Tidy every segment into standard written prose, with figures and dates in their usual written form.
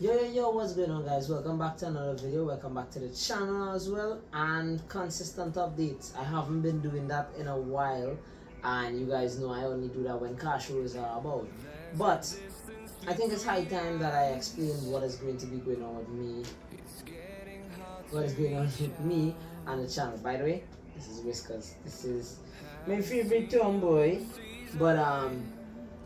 Yo, what's going on, guys? Welcome back to another video. Welcome back to the channel as well, and consistent updates. I haven't been doing that in a while, and you guys know I only do that when car shows are about. But I think it's high time that I explain what is going to be going on with me, what is going on with me and the channel. By the way, this is Whiskers. This is my favorite tomboy. But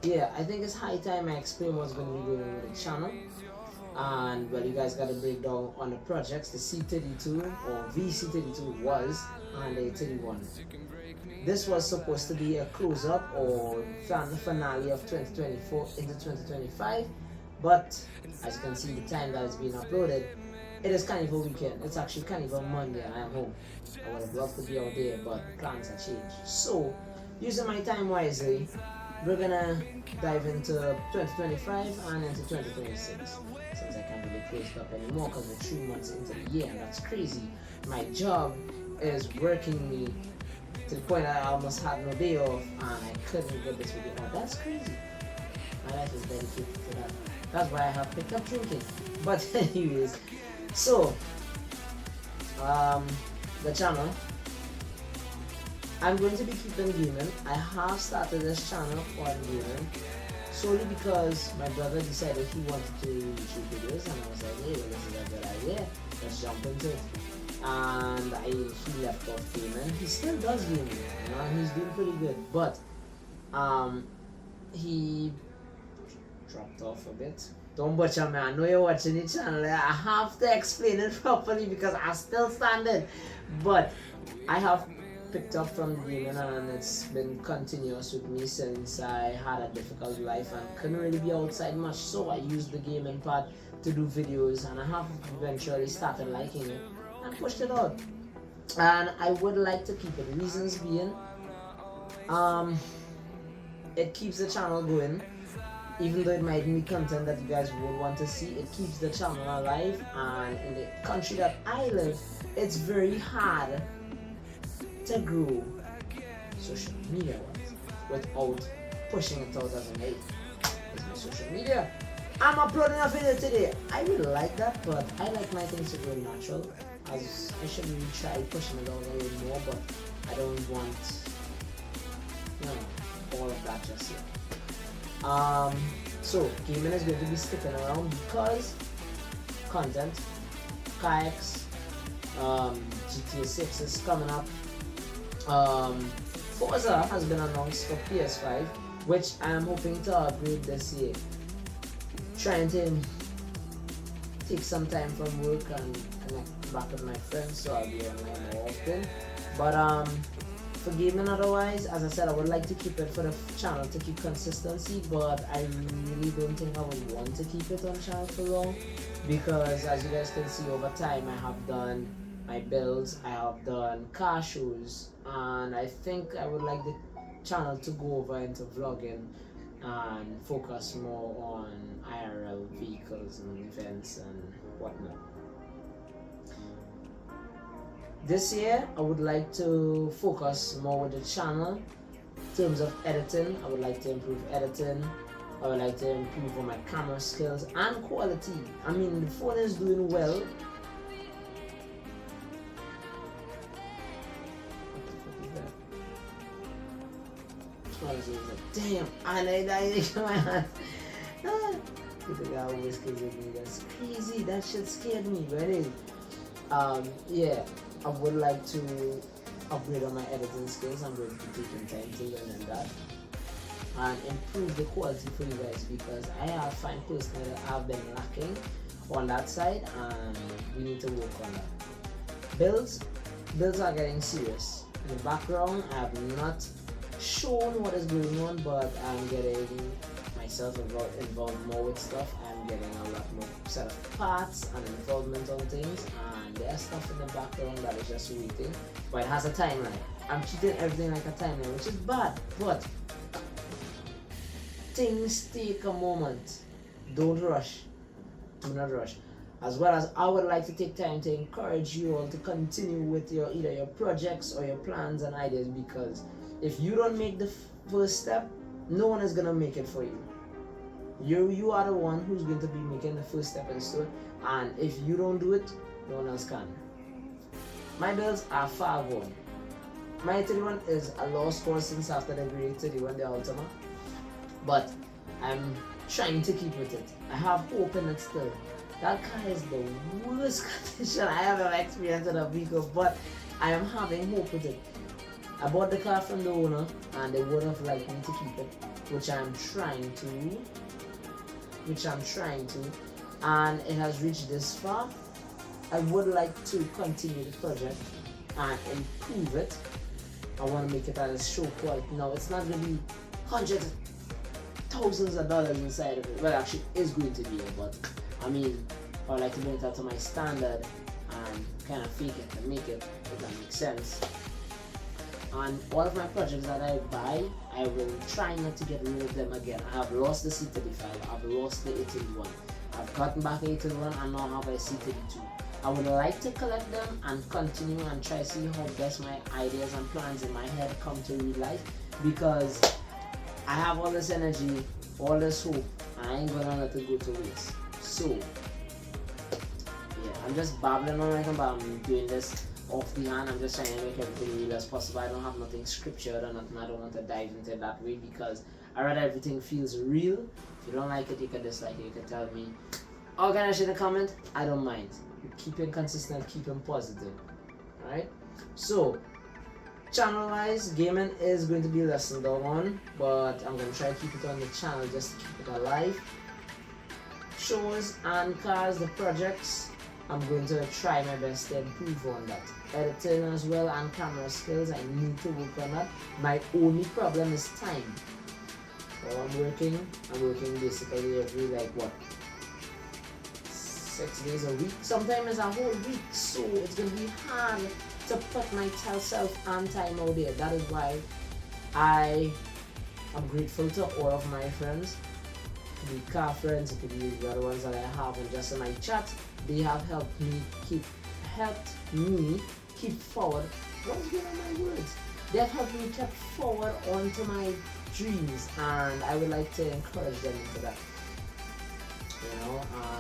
yeah, I think it's high time I explain what's going to be going on with the channel. And well, you guys got a breakdown on the projects. The C32 or VC32 was and the 31. This was supposed to be a close-up or finale of 2024 into 2025, but as you can see, the time that it's being uploaded, it is Carnival weekend. It's actually Carnival Monday and I'm home. I would have loved to be out there, but plans have changed. So, using my time wisely, we're gonna dive into 2025 and into 2026, since I can't really close it up anymore because we're 3 months into the year, and that's crazy. My job is working me to the point that I almost had no day off and I couldn't get this video out. That's crazy. My life is dedicated to that. That's why I have picked up drinking. But anyways, so the channel, I'm going to be keeping gaming. I have started this channel for gaming solely because my brother decided he wanted to do YouTube videos, and I was like, hey, well, this is a good idea. Let's jump into it. And he left off gaming. He still does gaming, you know, and he's doing pretty good. But he dropped off a bit. Don't butcher me. I know you're watching the channel. I have to explain it properly because I still standing. But I have picked up from the gaming, and it's been continuous with me since I had a difficult life and couldn't really be outside much, so I used the gaming part to do videos, and I have eventually started liking it and pushed it out. And I would like to keep it. Reasons being, it keeps the channel going. Even though it might be content that you guys would want to see, it keeps the channel alive. And in the country that I live, it's very hard to grow social media without pushing it out as an aid. It's my social media. I'm uploading a video today. I really like that, but I like my things to go natural. As I should really try pushing it out a little more, but I don't want, you know, all of that just yet. So gaming is going to be sticking around because content, kayaks, GTA 6 is coming up. Forza has been announced for PS5, which I am hoping to upgrade this year. Trying to take some time from work and connect back with my friends, so I'll be online more often. But for gaming otherwise, as I said, I would like to keep it for the channel to keep consistency, but I really don't think I would want to keep it on channel for long, because as you guys can see, over time I have done my builds, I have done car shows, and I think I would like the channel to go over into vlogging and focus more on IRL vehicles and events and whatnot. This year I would like to focus more with the channel in terms of editing. I would like to improve editing. I would like to improve on my camera skills and quality. I mean, the phone is doing well. Damn, I my hand. People got always kidding me. That's crazy. That shit scared me, but it is. Yeah, I would like to upgrade on my editing skills. I'm going to be taking time to learn that and improve the quality for you guys, because I find personally that I've been lacking on that side, and we need to work on that. Builds are getting serious. In the background, I have not shown what is going on, but I'm getting myself involved more with stuff. I'm getting a lot more set of parts and involvement on things, and there's stuff in the background that is just waiting, but it has a timeline. I'm treating everything like a timeline, which is bad, but things take a moment. Don't rush. Do not rush. As well as I would like to take time to encourage you all to continue with either your projects or your plans and ideas, because if you don't make the first step, no one is gonna make it for you. You are the one who's going to be making the first stepping stone, and if you don't do it, no one else can. My bills are far gone. My 31 is a lost cause since after the grade 31, the Ultima, but I'm trying to keep with it. I have hope in it still. That car is the worst condition I have ever experienced in a vehicle, but I am having hope with it. I bought the car from the owner and they would have liked me to keep it, which I'm trying to, and it has reached this far. I would like to continue the project and improve it. I want to make it as show quality. Now, it's not going to be hundreds, thousands of dollars inside of it. Well, actually, it's going to be, but I mean, I would like to bring it up to my standard and kind of fake it and make it, if that makes sense. And all of my projects that I buy, I will try not to get rid of them again. I have lost the C35, I've lost the A31, I've gotten back the A31, and now have a C32. I would like to collect them and continue and try to see how best my ideas and plans in my head come to real life, because I have all this energy, all this hope, and I ain't gonna let it go to waste. So, yeah, I'm just babbling on like I'm doing this off the hand. I'm just trying to make everything real as possible. I don't have nothing scriptured or nothing. I don't want to dive into it that way because I rather everything feels real. If you don't like it, you can dislike it. You can tell me. Organize in the comment. I don't mind. Keeping consistent, keeping positive. Alright? So, channel wise, gaming is going to be lessened on, but I'm going to try to keep it on the channel just to keep it alive. Shows and cars, the projects, I'm going to try my best to improve on that. Editing as well and camera skills, I need to work on that. My only problem is time. So I'm working basically every 6 days a week. Sometimes it's a whole week, so it's going to be hard to put myself and time out there. That is why I am grateful to all of my friends. It could be car friends, it could be the other ones that I have and just in my chat. They have helped me keep forward. What is going on my words? They have helped me keep forward onto my dreams, and I would like to encourage them into that.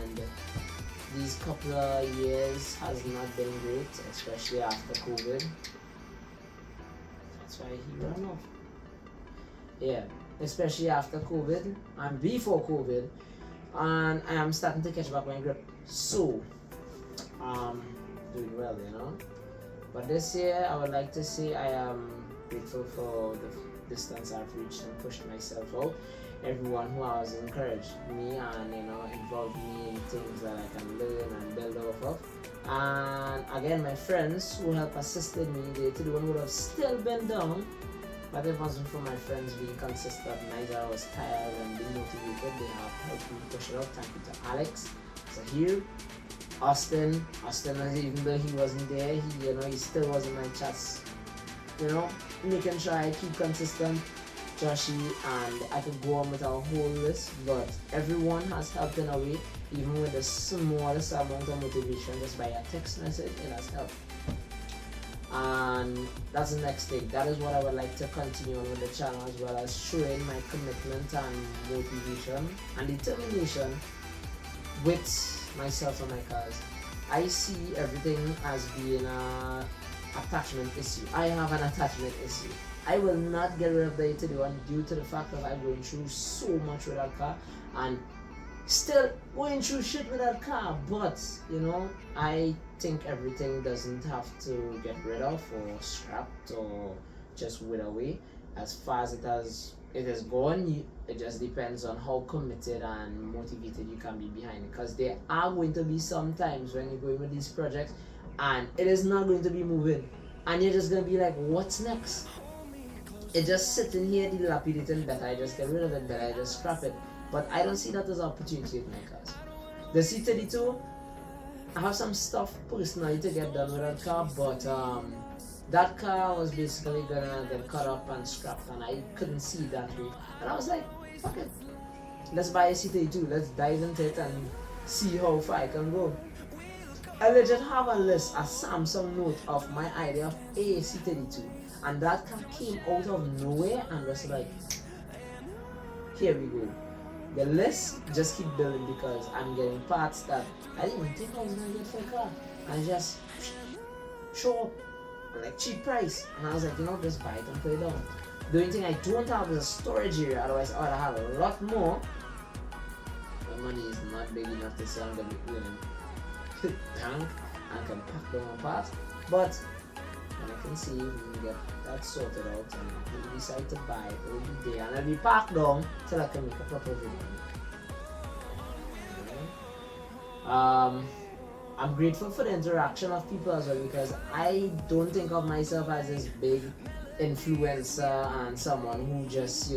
And these couple of years has not been great, especially after COVID. That's why he ran off. Yeah, especially after COVID and before COVID, and I am starting to catch back my grip. So, doing well, But this year, I would like to say I am grateful for the distance I've reached and pushed myself out. Everyone who has encouraged me and involved me in things that I can learn and build off of. And again, my friends who helped assisted me, the 31 would have still been down, but if it wasn't for my friends being consistent, neither I was tired and demotivated. They have helped me push it up. Thank you to Alex, Zahir, Austin, even though he wasn't there, he still was in my chats, making sure I keep consistent. Joshi, and I could go on with our whole list, but everyone has helped in a way, even with the smallest amount of motivation, just by a text message, it has helped. And that's the next thing. That is what I would like to continue on with the channel, as well as showing my commitment and motivation and determination with myself and my cars. I see everything as being an attachment issue. I have an attachment issue. I will not get rid of the A31 due to the fact that I'm going through so much with that car and still going through shit with that car. But I think everything doesn't have to get rid of or scrapped or just wither away. As far as it is gone, it just depends on how committed and motivated you can be behind it. Because there are going to be some times when you're going with these projects and it is not going to be moving, and you're just going to be like, what's next? It's just sitting here dilapidating, better I just get rid of it, better I just scrap it. But I don't see that as an opportunity with my cars. The C32, I have some stuff personally to get done with that car, but that car was basically gonna get cut up and scrapped, and I couldn't see that way. And I was like, fuck it, let's buy a C32, let's dive into it and see how far I can go. I legit have a list, a Samsung note of my idea of a C32. And that car came out of nowhere and was like, here we go. the list just keep building because I'm getting parts that I didn't even think I was gonna get for a car, and just show up like cheap price. And I was like, just buy it and put it down. The only thing I don't have is a storage area, otherwise I would have a lot more. My money is not big enough to say I'm gonna be in tank and can pack down my parts. But when I can see we can get that sorted out and we decide to buy it, it will be there and I'll be packed down till I can make a proper video. I'm grateful for the interaction of people as well, because I don't think of myself as this big influencer and someone who just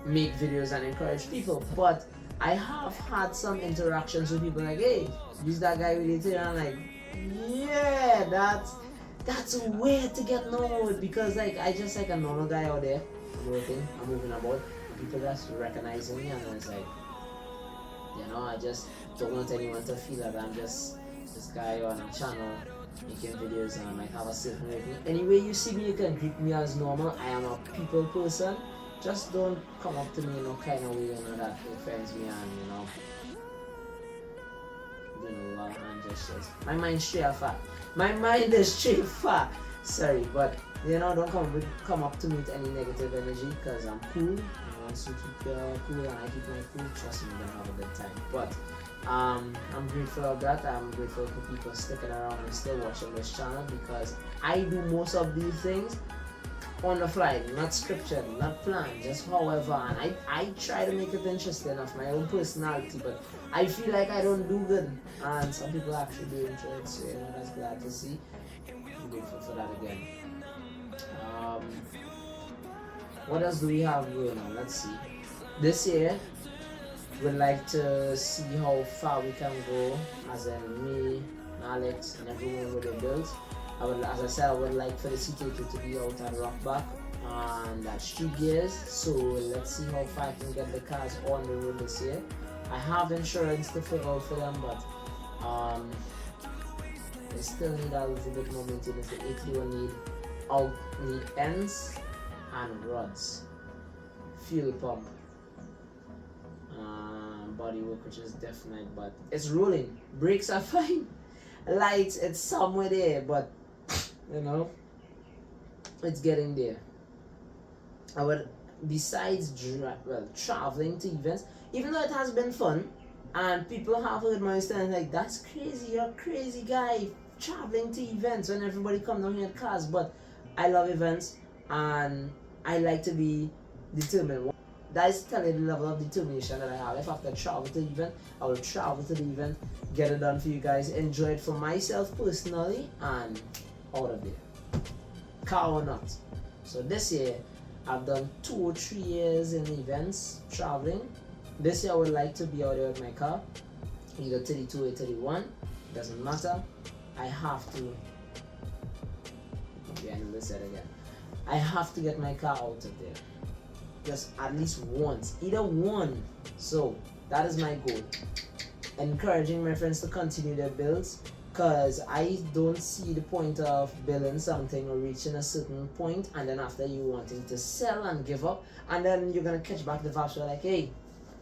make videos and encourage people, but I have had some interactions with people like, hey, use that guy with it, and I'm like, yeah, that's a way to get known, because like I just like a normal guy out there working, I'm moving about, people just recognizing me, and it's like, I just don't want anyone to feel that I'm just this guy on a channel making videos and I might have a certain rating. Anyway you see me, you can greet me as normal. I am a people person. Just don't come up to me in no kind of way that offends me and doing a lot of hand gestures. My mind's straight fat. My mind is straight fat. Sorry, but don't come up to me with any negative energy, because I'm cool. Once you keep cool and I keep my cool, trust me, we're gonna have a good time. But I'm grateful of that. I'm grateful for people sticking around and still watching this channel, because I do most of these things on the fly, not scripted, not planned, just however, and I try to make it interesting of my own personality, but I feel like I don't do good, and some people actually do enjoy it, so that's glad to see. I'm grateful for that again. What else do we have going on? Let's see. This year, we'd like to see how far we can go, as in me, Alex, and everyone with the builds. As I said, I would like for the CKK to be out at Rockback and at Street Gears. So let's see how far I can get the cars on the road this year. I have insurance to figure out for them, but they still need a little bit more maintenance. The AT will need ends and rods, fuel pump, body work, which is definite, but it's rolling. Brakes are fine. Lights, it's somewhere there, but it's getting there. I would, besides traveling to events, even though it has been fun and people have heard my story like, that's crazy, you're a crazy guy traveling to events when everybody come down here in cars, but I love events and I like to be determined. That is telling the level of determination that I have. If I have to travel to the event, I will travel to the event, get it done for you guys, enjoy it for myself personally, and out of there, car or not. So this year I've done 2 or 3 years in events traveling. This year I would like to be out there with my car, either 32 or 31, doesn't matter. I have to, okay, I never said again, I have to get my car out of there, just at least once, either one. So that is my goal, encouraging my friends to continue their builds, because I don't see the point of building something or reaching a certain point and then after you wanting to sell and give up, and then you're gonna catch back the vibes. You're like, hey,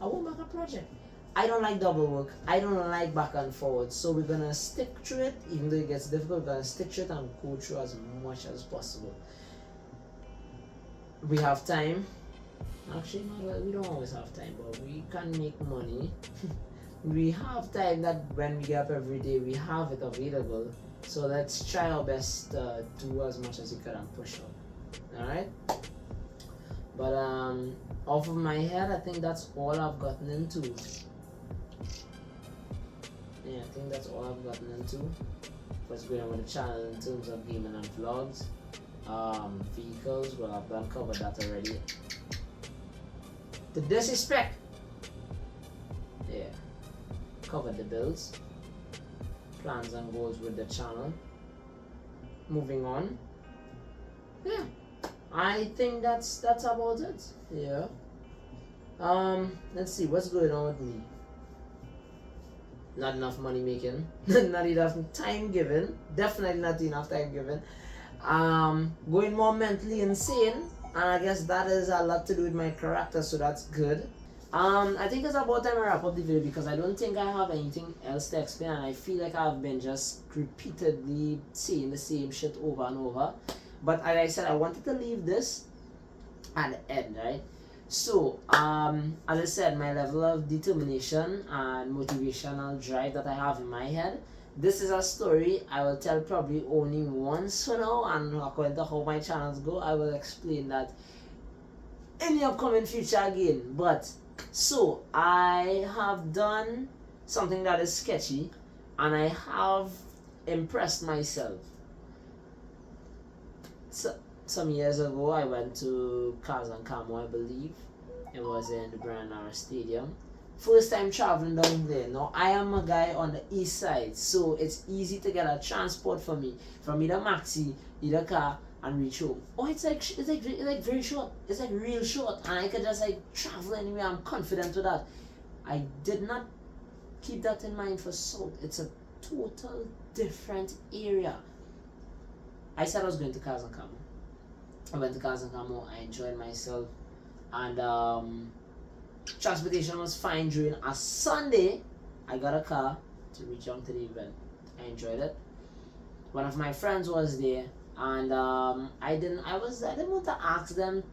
I want back a project. I don't like double work, I don't like back and forward, so we're gonna stick through it. Even though it gets difficult, we're gonna stick through it and go through as much as possible. We have time. Actually, no, we don't always have time, but we can make money. We have time that when we get up every day, we have it available. So let's try our best to do as much as we can and push on. Alright? But off of my head, I think that's all I've gotten into. Yeah, I think that's all I've gotten into. What's going on with the channel in terms of gaming and vlogs. Vehicles, well, I've done covered that already. The disrespect, yeah, covered the builds, plans and goals with the channel. Moving on, yeah, I think that's about it. Yeah. Let's see what's going on with me. Not enough money making, not enough time given, definitely not enough time given. Going more mentally insane and I guess that is a lot to do with my character, so that's good. I think it's about time I wrap up the video because I don't think I have anything else to explain, and I feel like I've been just repeatedly saying the same shit over and over. But as I said, I wanted to leave this at the end, right? So, as I said, my level of determination and motivational drive that I have in my head, this is a story I will tell probably only once for now, and according to how my channels go, I will explain that in the upcoming future again. But so I have done something that is sketchy, and I have impressed myself. So some years ago I went to Kazankamo, I believe it was in the Brian Lara Stadium. First time traveling down there. Now I am a guy on the east side, so it's easy to get a transport for me from either maxi, either car, and reach home. Oh, it's like very short. It's like real short, and I could just like travel anywhere. I'm confident with that. I did not keep that in mind for South. It's a total different area. I said I was going to Kazankamo. I went to Kazankamo. I enjoyed myself, and transportation was fine during a Sunday. I got a car to reach out to the event. I enjoyed it. One of my friends was there, and I didn't want to ask them,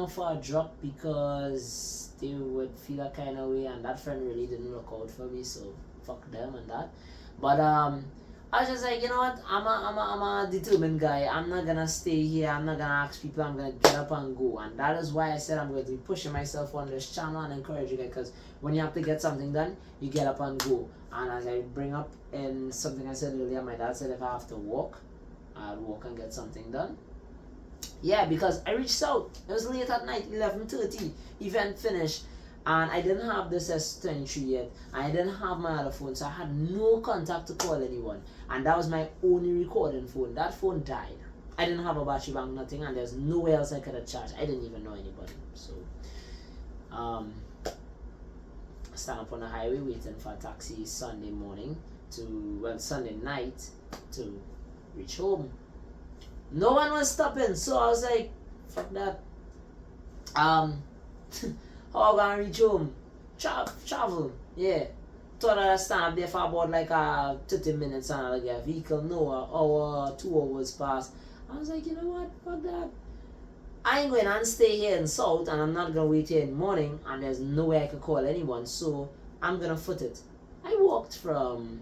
for a drop because they would feel a kind of way, and that friend really didn't look out for me, so fuck them and that. But I was just like, you know what, I'm a determined guy. I'm not gonna stay here. I'm not gonna ask people. I'm gonna get up and go. And that is why I said I'm going to be pushing myself on this channel and encouraging it, because when you have to get something done, you get up and go. And as I bring up in something I said earlier, my dad said if I have to walk, I'll walk and get something done. Yeah, because I reached out. It was late at night, 11:30, event finished. And I didn't have this S23 yet. I didn't have my other phone, so I had no contact to call anyone. And that was my only recording phone. That phone died. I didn't have a battery bank, nothing, and there's nowhere else I could have charged. I didn't even know anybody. So, I stand up on the highway waiting for a taxi Sunday night to reach home. No one was stopping, so I was like, fuck that. How am I gonna reach home? Travel, yeah. Thought I'd stand up there for about like 30 minutes and I'll get a vehicle. No, an hour, 2 hours passed. I was like, you know what? Fuck that. I ain't going to stay here in South, and I'm not gonna wait here in the morning, and there's no way I could call anyone, so I'm gonna foot it. I walked from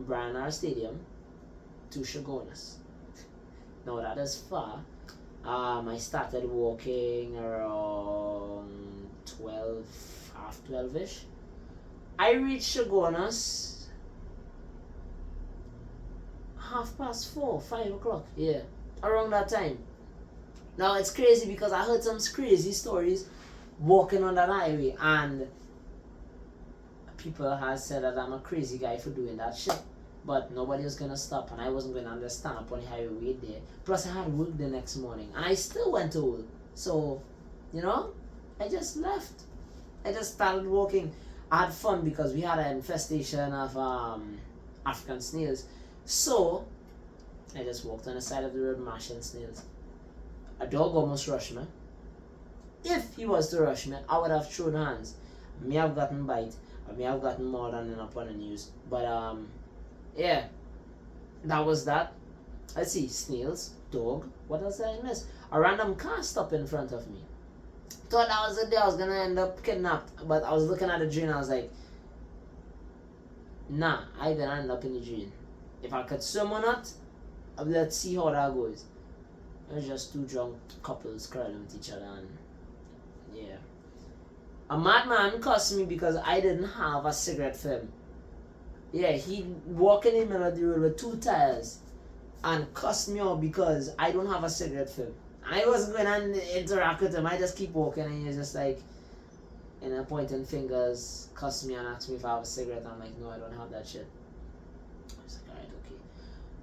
Brian Lara Stadium to Chaguanas. Now that is far. I started walking around half 12-ish. I reached Chaguanas 4:30, 5 o'clock, yeah, around that time. Now it's crazy because I heard some crazy stories walking on that highway, and people have said that I'm a crazy guy for doing that shit. But nobody was gonna stop, and I wasn't gonna understand up on the highway wait there. Plus I had work the next morning, and I still went to work. So, I just left. I just started walking. I had fun because we had an infestation of African snails. So I just walked on the side of the road mashing snails. A dog almost rushed me. If he was to rush me, I would have thrown hands. I may have gotten bite. I may have gotten more than enough on the news. But yeah, that was that. Let's see, snails, dog, what else did I miss? A random car stopped in front of me. Thought that was the day I was gonna end up kidnapped, but I was looking at the drain, I was like, nah, I didn't end up in the drain. If I could swim or not, let's see how that goes. It was just two drunk couples quarreling with each other, and yeah. A madman cussed me because I didn't have a cigarette film. Yeah, he walked in the middle of the road with 2 tires and cussed me out because I don't have a cigarette film. I wasn't going to interact with him. I just keep walking, and he's just like, pointing fingers, cussed me and asked me if I have a cigarette. I'm like, no, I don't have that shit. I was like, alright, okay.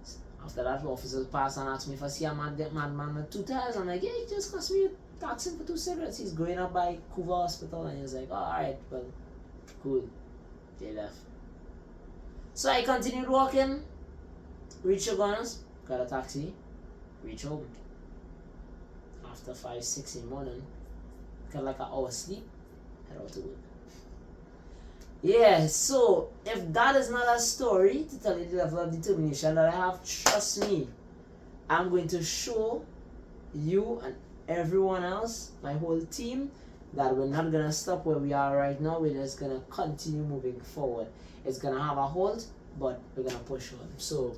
So after that, officers passed and asked me if I see a madman with 2 tires. I'm like, yeah, he just cussed me, asking for 2 cigarettes. He's going up by Couva Hospital, and he's like, oh, alright, well, cool. They left. So I continued walking, reached Chaguanas. got a taxi, reach home. After 5, 6 in the morning, got like an hour sleep, head out to work. Yeah, so if that is not a story to tell you the level of determination that I have, trust me, I'm going to show you and everyone else, my whole team, that we're not gonna stop where we are right now. We're just gonna continue moving forward. It's gonna have a halt, but we're gonna push on. So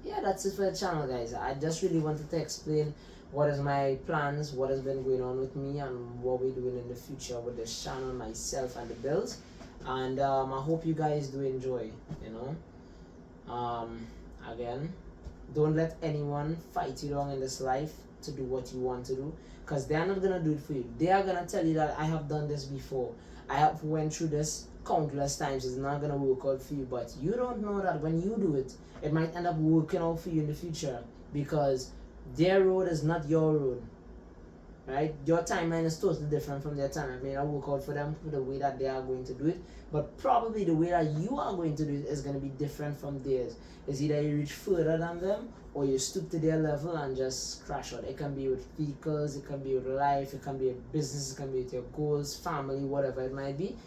yeah, that's it for the channel, guys. I just really wanted to explain what is my plans, what has been going on with me, and what we're doing in the future with this channel, myself and the builds. And I hope you guys do enjoy, you know. Again, don't let anyone fight you long in this life to do what you want to do, because they're not gonna do it for you. They are gonna tell you that I have done this before, I have went through this countless times, it's not gonna work out for you. But you don't know that when you do it, it might end up working out for you in the future, because their road is not your road, right? Your timeline is totally different from their timeline. It may not work out for them for the way that they are going to do it, but probably the way that you are going to do it is going to be different from theirs. It's either you reach further than them, or you stoop to their level and just crash out. It can be with vehicles, it can be with life, it can be with business, it can be with your goals, family, whatever it might be.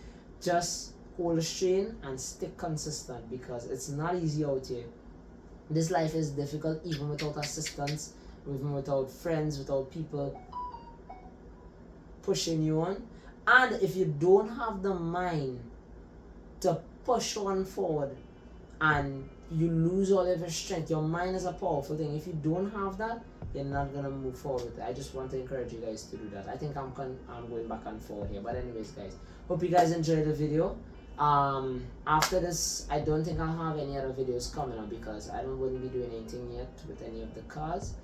Just hold a strain and stick consistent, because it's not easy out here. This life is difficult even without assistance, even without friends, without people pushing you on. And if you don't have the mind to push on forward and you lose all of your strength, your mind is a powerful thing. If you don't have that, you're not gonna move forward with it. I just want to encourage you guys to do that. I think I'm going back and forward here, but anyways, guys, hope you guys enjoyed the video. After this, I don't think I'll have any other videos coming up, because I wouldn't be doing anything yet with any of the cars.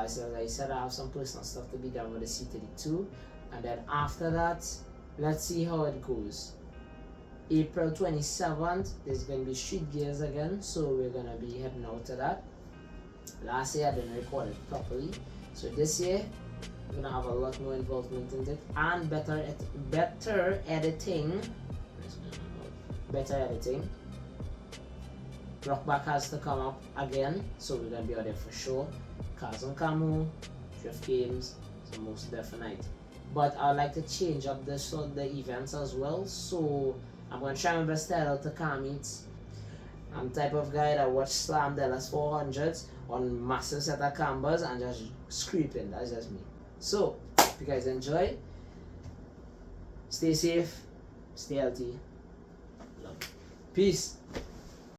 So as I said, I have some personal stuff to be done with the C32, and then after that, let's see how it goes. April 27th, there's going to be Street Gears again, so we're going to be heading out to that. Last year I didn't record it properly, so this year we're going to have a lot more involvement in it, and better editing. Rockback has to come up again, so we're going to be out there for sure. Cars on Camo, Drift Games, so most definite. But I'd like to change up the events as well, so I'm going to try my best to head out to car meets. I'm the type of guy that watch Slam Dallas 400s on massive set of cambers and just scraping. That's just me. So, if you guys enjoy, stay safe, stay healthy. Love. Peace.